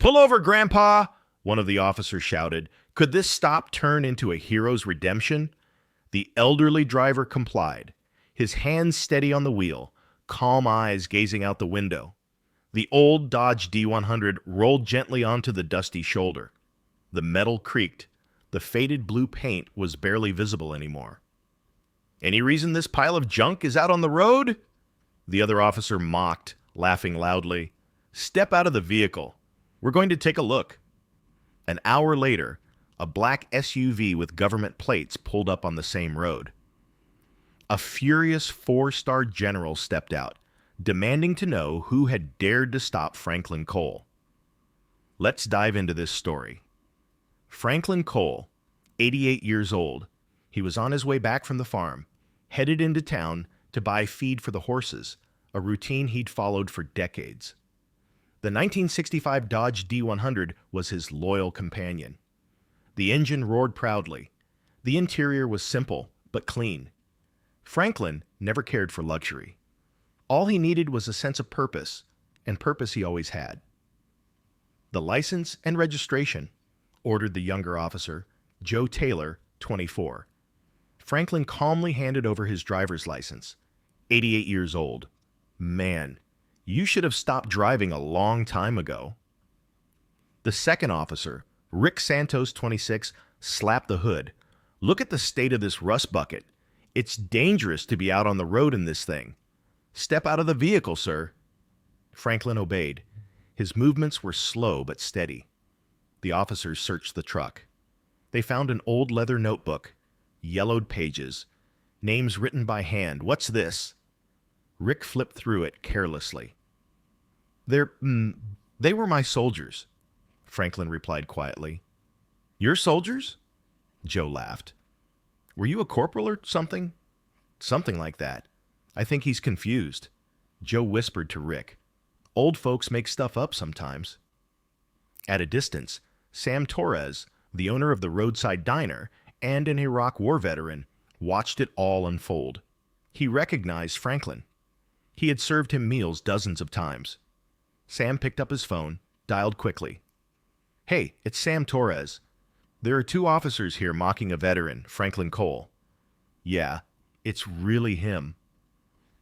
Pull over, Grandpa! One of the officers shouted. Could this stop turn into a hero's redemption? The elderly driver complied, his hands steady on the wheel, calm eyes gazing out the window. The old Dodge D100 rolled gently onto the dusty shoulder. The metal creaked. The faded blue paint was barely visible anymore. Any reason this pile of junk is out on the road? The other officer mocked, laughing loudly. Step out of the vehicle. We're going to take a look. An hour later, a black SUV with government plates pulled up on the same road. A furious four-star general stepped out, demanding to know who had dared to stop Franklin Cole. Let's dive into this story. Franklin Cole, 88 years old, he was on his way back from the farm, headed into town to buy feed for the horses, a routine he'd followed for decades. The 1965 Dodge D100 was his loyal companion. The engine roared proudly. The interior was simple but clean. Franklin never cared for luxury. All he needed was a sense of purpose, and purpose he always had. The license and registration, ordered the younger officer, Joe Taylor, 24. Franklin calmly handed over his driver's license. 88 years old. Man, you should have stopped driving a long time ago. The second officer, Rick Santos, 26, slapped the hood. Look at the state of this rust bucket. It's dangerous to be out on the road in this thing. Step out of the vehicle, sir. Franklin obeyed. His movements were slow but steady. The officers searched the truck. They found an old leather notebook, yellowed pages, names written by hand. What's this? Rick flipped through it carelessly. They were my soldiers, Franklin replied quietly. Your soldiers? Joe laughed. Were you a corporal or something? Something like that. I think he's confused. Joe whispered to Rick. Old folks make stuff up sometimes. At a distance, Sam Torres, the owner of the roadside diner and an Iraq war veteran, watched it all unfold. He recognized Franklin. He had served him meals dozens of times. Sam picked up his phone, dialed quickly. Hey, it's Sam Torres. There are two officers here mocking a veteran, Franklin Cole. Yeah, it's really him.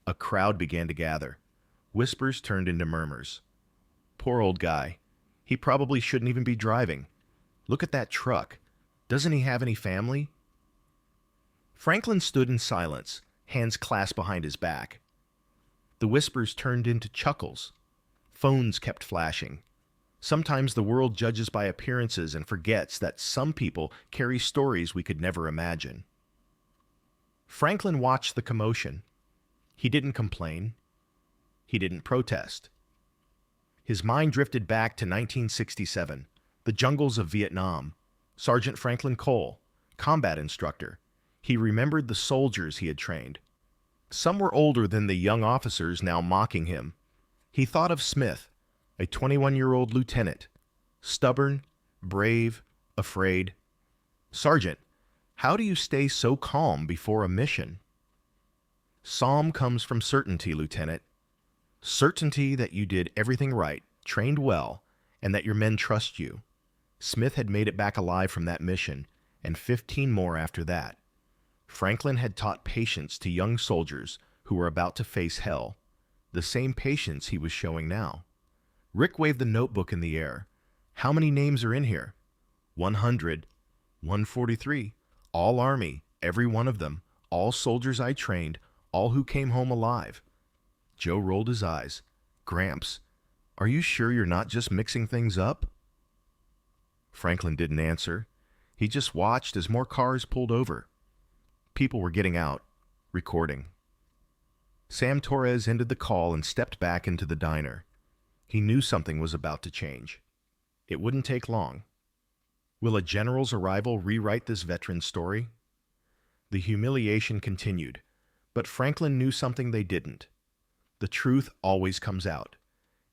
A crowd began to gather. Whispers turned into murmurs. Poor old guy. He probably shouldn't even be driving. Look at that truck. Doesn't he have any family? Franklin stood in silence, hands clasped behind his back. The whispers turned into chuckles. Phones kept flashing. Sometimes the world judges by appearances and forgets that some people carry stories we could never imagine. Franklin watched the commotion. He didn't complain. He didn't protest. His mind drifted back to 1967, the jungles of Vietnam. Sergeant Franklin Cole, combat instructor. He remembered the soldiers he had trained. Some were older than the young officers now mocking him. He thought of Smith, a 21-year-old lieutenant, stubborn, brave, afraid. Sergeant, how do you stay so calm before a mission? Calm comes from certainty, Lieutenant. Certainty that you did everything right, trained well, and that your men trust you. Smith had made it back alive from that mission, and 15 more after that. Franklin had taught patience to young soldiers who were about to face hell, the same patience he was showing now. Rick waved the notebook in the air. How many names are in here? 100. 143. All Army, every one of them. All soldiers I trained, all who came home alive. Joe rolled his eyes. Gramps, are you sure you're not just mixing things up? Franklin didn't answer. He just watched as more cars pulled over. People were getting out, recording. Sam Torres ended the call and stepped back into the diner. He knew something was about to change. It wouldn't take long. Will a general's arrival rewrite this veteran's story? The humiliation continued, but Franklin knew something they didn't. The truth always comes out.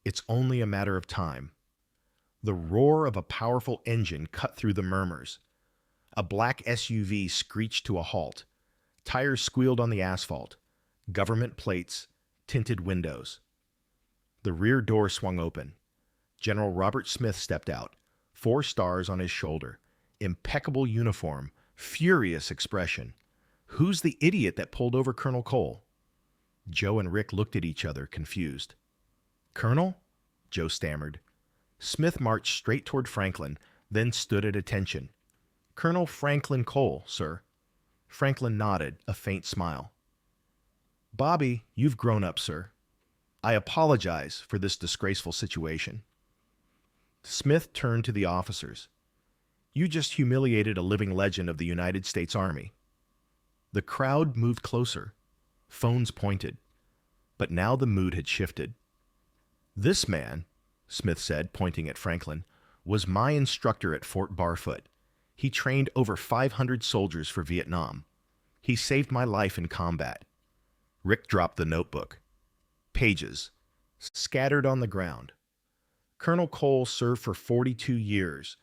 It's only a matter of time. The roar of a powerful engine cut through the murmurs. A black SUV screeched to a halt. Tires squealed on the asphalt. Government plates, tinted windows. The rear door swung open. General Robert Smith stepped out, 4 stars on his shoulder, impeccable uniform, furious expression. Who's the idiot that pulled over Colonel Cole? Joe and Rick looked at each other, confused. Colonel? Joe stammered. Smith marched straight toward Franklin, then stood at attention. Colonel Franklin Cole, sir. Franklin nodded, a faint smile. Bobby, you've grown up, sir. I apologize for this disgraceful situation. Smith turned to the officers. You just humiliated a living legend of the United States Army. The crowd moved closer. Phones pointed. But now the mood had shifted. This man, Smith said, pointing at Franklin, was my instructor at Fort Barfoot. He trained over 500 soldiers for Vietnam. He saved my life in combat. Rick dropped the notebook. Pages, scattered on the ground. Colonel Cole served for 42 years.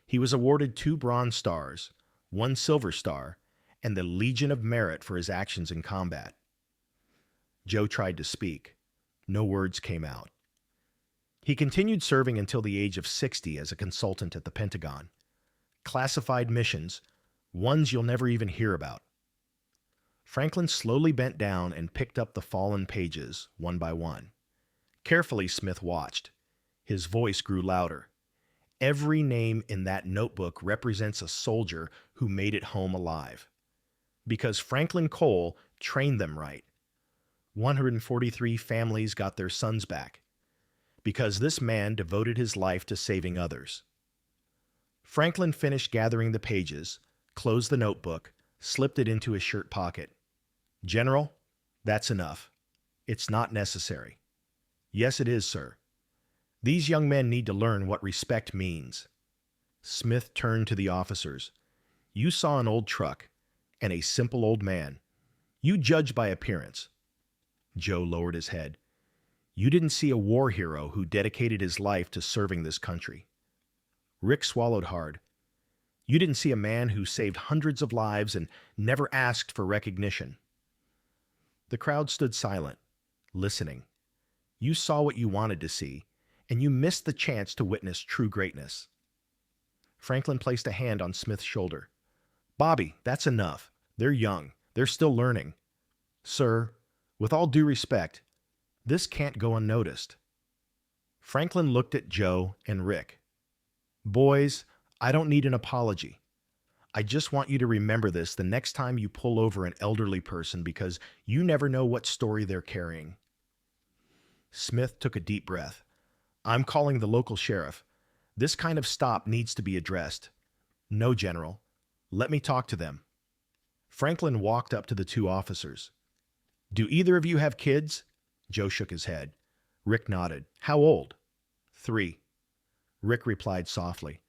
He was awarded 2 Bronze Stars, 1 Silver Star, and the Legion of Merit for his actions in combat. Joe tried to speak. No words came out. He continued serving until the age of 60 as a consultant at the Pentagon. Classified missions, ones you'll never even hear about. Franklin slowly bent down and picked up the fallen pages, one by one. Carefully, Smith watched. His voice grew louder. Every name in that notebook represents a soldier who made it home alive. Because Franklin Cole trained them right. 143 families got their sons back. Because this man devoted his life to saving others. Franklin finished gathering the pages, closed the notebook, slipped it into his shirt pocket. General, that's enough. It's not necessary. Yes, it is, sir. These young men need to learn what respect means. Smith turned to the officers. You saw an old truck and a simple old man. You judge by appearance. Joe lowered his head. You didn't see a war hero who dedicated his life to serving this country. Rick swallowed hard. You didn't see a man who saved hundreds of lives and never asked for recognition. The crowd stood silent, listening. You saw what you wanted to see, and you missed the chance to witness true greatness. Franklin placed a hand on Smith's shoulder. Bobby, that's enough. They're young. They're still learning. Sir, with all due respect, this can't go unnoticed. Franklin looked at Joe and Rick. Boys, I don't need an apology. I just want you to remember this the next time you pull over an elderly person because you never know what story they're carrying. Smith took a deep breath. I'm calling the local sheriff. This kind of stop needs to be addressed. No, General. Let me talk to them. Franklin walked up to the 2 officers. Do either of you have kids? Joe shook his head. Rick nodded. How old? 3. Rick replied softly.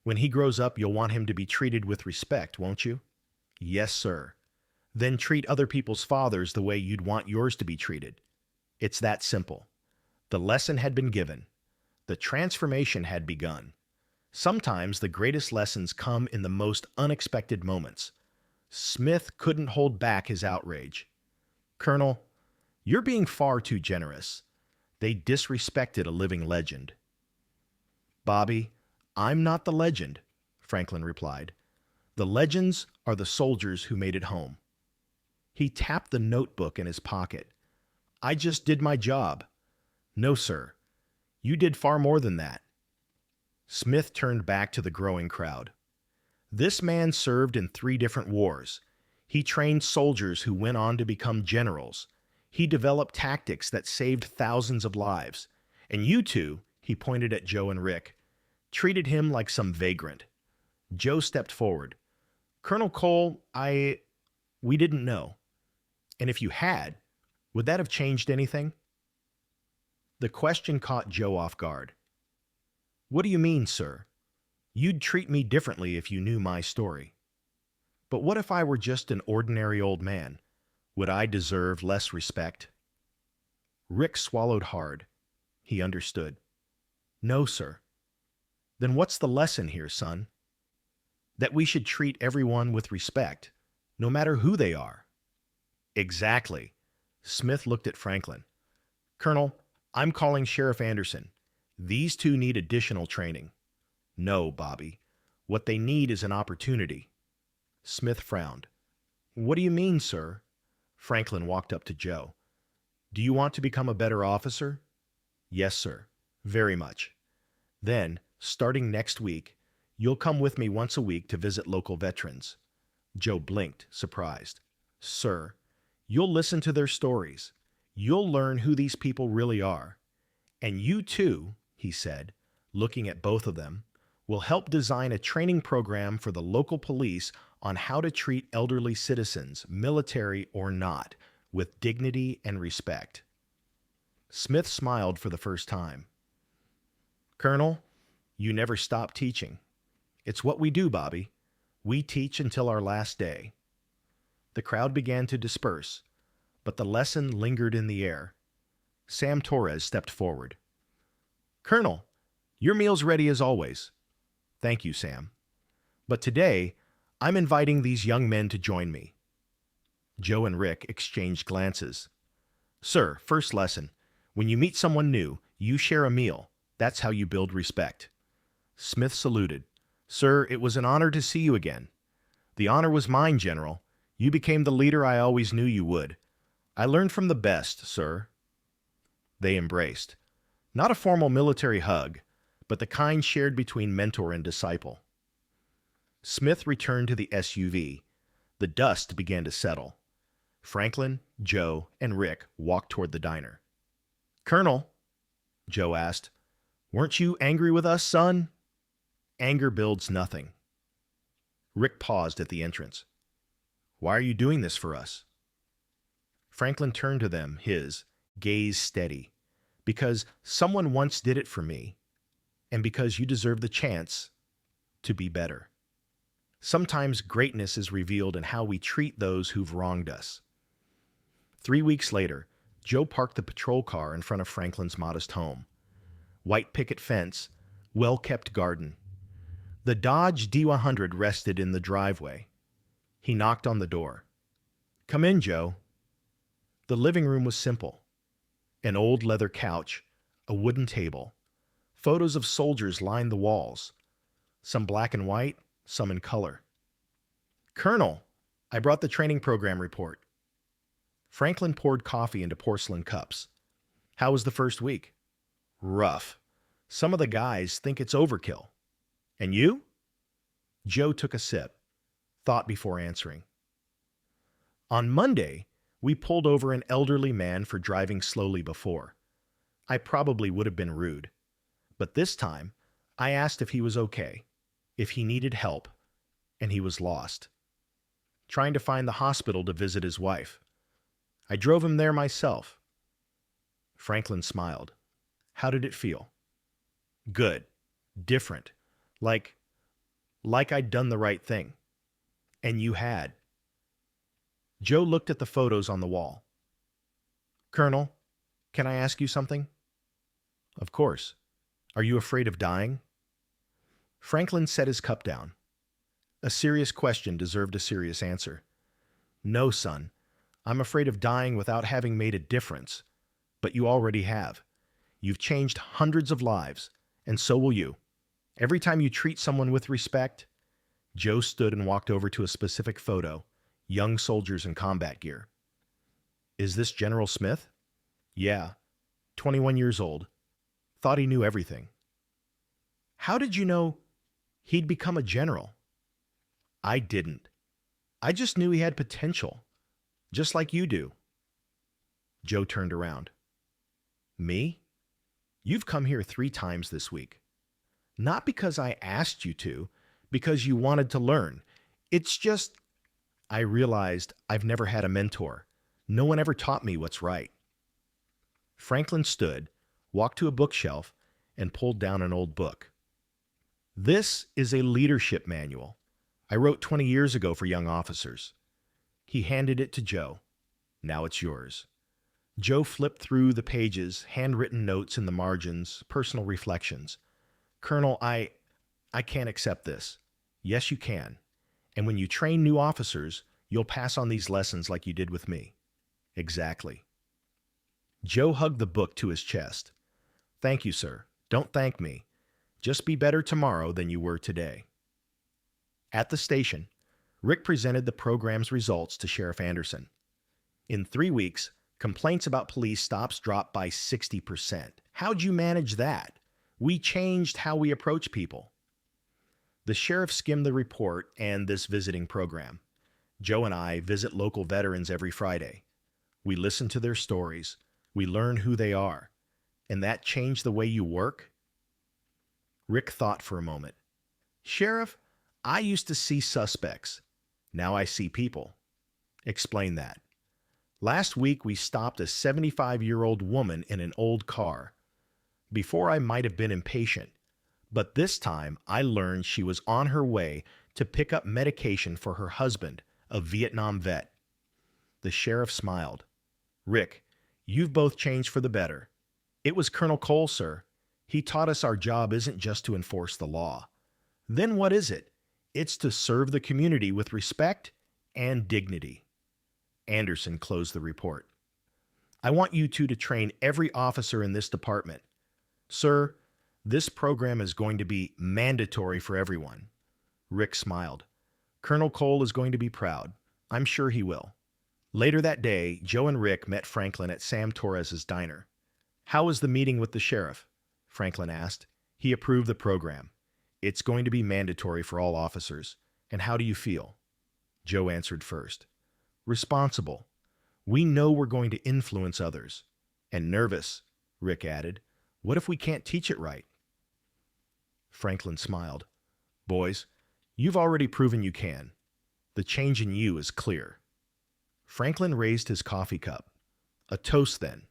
When he grows up, you'll want him to be treated with respect, won't you? Yes, sir. Then treat other people's fathers the way you'd want yours to be treated. It's that simple. The lesson had been given. The transformation had begun. Sometimes the greatest lessons come in the most unexpected moments. Smith couldn't hold back his outrage. Colonel, you're being far too generous. They disrespected a living legend. Bobby, I'm not the legend, Franklin replied. The legends are the soldiers who made it home. He tapped the notebook in his pocket. I just did my job. No, sir. You did far more than that. Smith turned back to the growing crowd. This man served in 3 different wars. He trained soldiers who went on to become generals. He developed tactics that saved thousands of lives. And you two, he pointed at Joe and Rick, treated him like some vagrant. Joe stepped forward. Colonel Cole, we didn't know. And if you had, would that have changed anything? The question caught Joe off guard. What do you mean, sir? You'd treat me differently if you knew my story. But what if I were just an ordinary old man? Would I deserve less respect? Rick swallowed hard. He understood. No, sir. Then what's the lesson here, son? That we should treat everyone with respect, no matter who they are. Exactly. Smith looked at Franklin. Colonel, I'm calling Sheriff Anderson. These two need additional training. No, Bobby. What they need is an opportunity. Smith frowned. What do you mean, sir? Franklin walked up to Joe. Do you want to become a better officer? Yes, sir. Very much. Then, starting next week, you'll come with me once a week to visit local veterans. Joe blinked, surprised. Sir, you'll listen to their stories. You'll learn who these people really are. And you too, he said, looking at both of them, will help design a training program for the local police on how to treat elderly citizens, military or not, with dignity and respect. Smith smiled for the first time. Colonel, you never stop teaching. It's what we do, Bobby. We teach until our last day. The crowd began to disperse, but the lesson lingered in the air. Sam Torres stepped forward. Colonel, your meal's ready as always. Thank you, Sam. But today, I'm inviting these young men to join me. Joe and Rick exchanged glances. Sir, first lesson. When you meet someone new, you share a meal. That's how you build respect. Smith saluted. Sir, it was an honor to see you again. The honor was mine, General. You became the leader I always knew you would. I learned from the best, sir. They embraced. Not a formal military hug, but the kind shared between mentor and disciple. Smith returned to the SUV. The dust began to settle. Franklin, Joe, and Rick walked toward the diner. Colonel, Joe asked, weren't you angry with us, son? Anger builds nothing. Rick paused at the entrance. Why are you doing this for us? Franklin turned to them, his gaze steady. Because someone once did it for me, and because you deserve the chance to be better. Sometimes greatness is revealed in how we treat those who've wronged us. 3 weeks later, Joe parked the patrol car in front of Franklin's modest home. White picket fence, well-kept garden. The Dodge D100 rested in the driveway. He knocked on the door. Come in, Joe. The living room was simple. An old leather couch, a wooden table. Photos of soldiers lined the walls, some black and white, some in color. Colonel, I brought the training program report. Franklin poured coffee into porcelain cups. How was the first week? Rough. Some of the guys think it's overkill. And you? Joe took a sip, thought before answering. On Monday, we pulled over an elderly man for driving slowly before. I probably would have been rude. But this time, I asked if he was okay, if he needed help, and he was lost. Trying to find the hospital to visit his wife. I drove him there myself. Franklin smiled. How did it feel? Good. Different. Like I'd done the right thing. And you had. Joe looked at the photos on the wall. Colonel, can I ask you something? Of course. Are you afraid of dying? Franklin set his cup down. A serious question deserved a serious answer. No, son. I'm afraid of dying without having made a difference. But you already have. You've changed hundreds of lives, and so will you. Every time you treat someone with respect. Joe stood and walked over to a specific photo. Young soldiers in combat gear. Is this General Smith? Yeah. 21 years old. Thought he knew everything. How did you know he'd become a general? I didn't. I just knew he had potential. Just like you do. Joe turned around. Me? You've come here 3 times this week. Not because I asked you to, because you wanted to learn. It's just, I realized I've never had a mentor. No one ever taught me what's right. Franklin stood, walked to a bookshelf, and pulled down an old book. This is a leadership manual I wrote 20 years ago for young officers. He handed it to Joe. Now it's yours. Joe flipped through the pages, handwritten notes in the margins, personal reflections. Colonel, I can't accept this. Yes, you can. And when you train new officers, you'll pass on these lessons like you did with me. Exactly. Joe hugged the book to his chest. Thank you, sir. Don't thank me. Just be better tomorrow than you were today. At the station, Rick presented the program's results to Sheriff Anderson. In 3 weeks, complaints about police stops dropped by 60%. How'd you manage that? We changed how we approach people. The sheriff skimmed the report and this visiting program. Joe and I visit local veterans every Friday. We listen to their stories. We learn who they are. And that changed the way you work? Rick thought for a moment. Sheriff, I used to see suspects. Now I see people. Explain that. Last week, we stopped a 75-year-old woman in an old car. Before, I might have been impatient, but this time I learned she was on her way to pick up medication for her husband, a Vietnam vet. The sheriff smiled. Rick, you've both changed for the better. It was Colonel Cole, sir. He taught us our job isn't just to enforce the law. Then what is it? It's to serve the community with respect and dignity. Anderson closed the report. I want you two to train every officer in this department. Sir, this program is going to be mandatory for everyone. Rick smiled. Colonel Cole is going to be proud. I'm sure he will. Later that day, Joe and Rick met Franklin at Sam Torres's diner. How was the meeting with the sheriff? Franklin asked. He approved the program. It's going to be mandatory for all officers. And how do you feel? Joe answered first. Responsible. We know we're going to influence others. And nervous, Rick added. What if we can't teach it right? Franklin smiled. Boys, you've already proven you can. The change in you is clear. Franklin raised his coffee cup. A toast, then.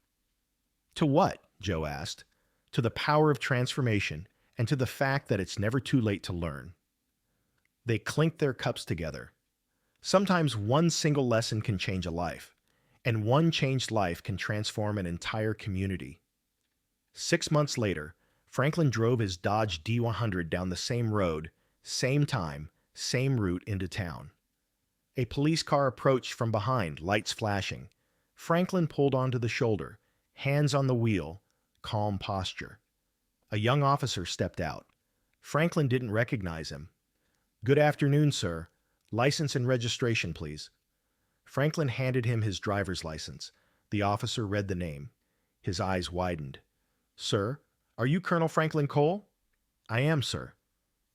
To what? Joe asked. To the power of transformation and to the fact that it's never too late to learn. They clinked their cups together. Sometimes one single lesson can change a life, and one changed life can transform an entire community. 6 months later, Franklin drove his Dodge D100 down the same road, same time, same route into town. A police car approached from behind, lights flashing. Franklin pulled onto the shoulder, hands on the wheel, calm posture. A young officer stepped out. Franklin didn't recognize him. Good afternoon, sir. License and registration, please. Franklin handed him his driver's license. The officer read the name. His eyes widened. Sir, are you Colonel Franklin Cole? I am, sir.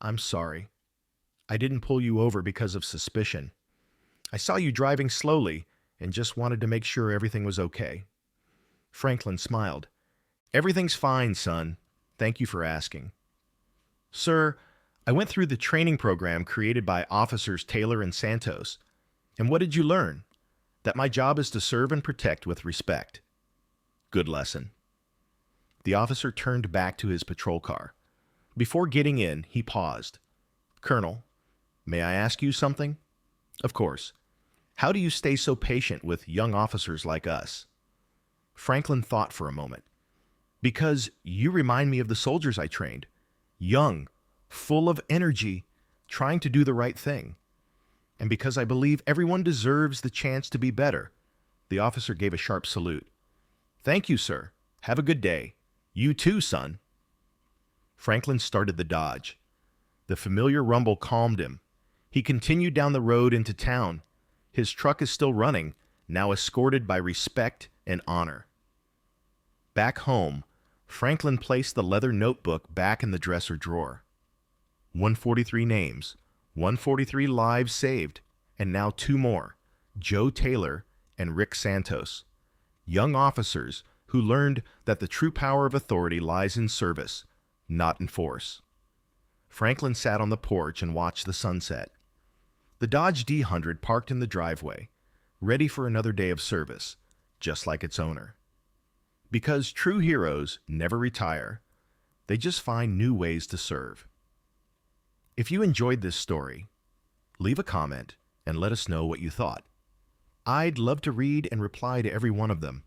I'm sorry. I didn't pull you over because of suspicion. I saw you driving slowly and just wanted to make sure everything was okay. Franklin smiled. Everything's fine, son. Thank you for asking. Sir, I went through the training program created by Officers Taylor and Santos. And what did you learn? That my job is to serve and protect with respect. Good lesson. The officer turned back to his patrol car. Before getting in, he paused. Colonel, may I ask you something? Of course. How do you stay so patient with young officers like us? Franklin thought for a moment. Because you remind me of the soldiers I trained. Young, full of energy, trying to do the right thing. And because I believe everyone deserves the chance to be better. The officer gave a sharp salute. Thank you, sir. Have a good day. You too, son. Franklin started the Dodge. The familiar rumble calmed him. He continued down the road into town. His truck is still running, now escorted by respect and honor. Back home, Franklin placed the leather notebook back in the dresser drawer. 143 names, 143 lives saved, and now 2 more, Joe Taylor and Rick Santos. Young officers who learned that the true power of authority lies in service, not in force. Franklin sat on the porch and watched the sunset. The Dodge D100 parked in the driveway, ready for another day of service, just like its owner. Because true heroes never retire, they just find new ways to serve. If you enjoyed this story, leave a comment and let us know what you thought. I'd love to read and reply to every one of them.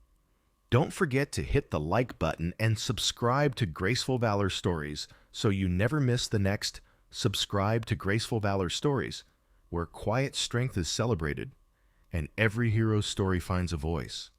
Don't forget to hit the like button and subscribe to Graceful Valor Stories so you never miss the next Subscribe to Graceful Valor Stories, where quiet strength is celebrated and every hero's story finds a voice.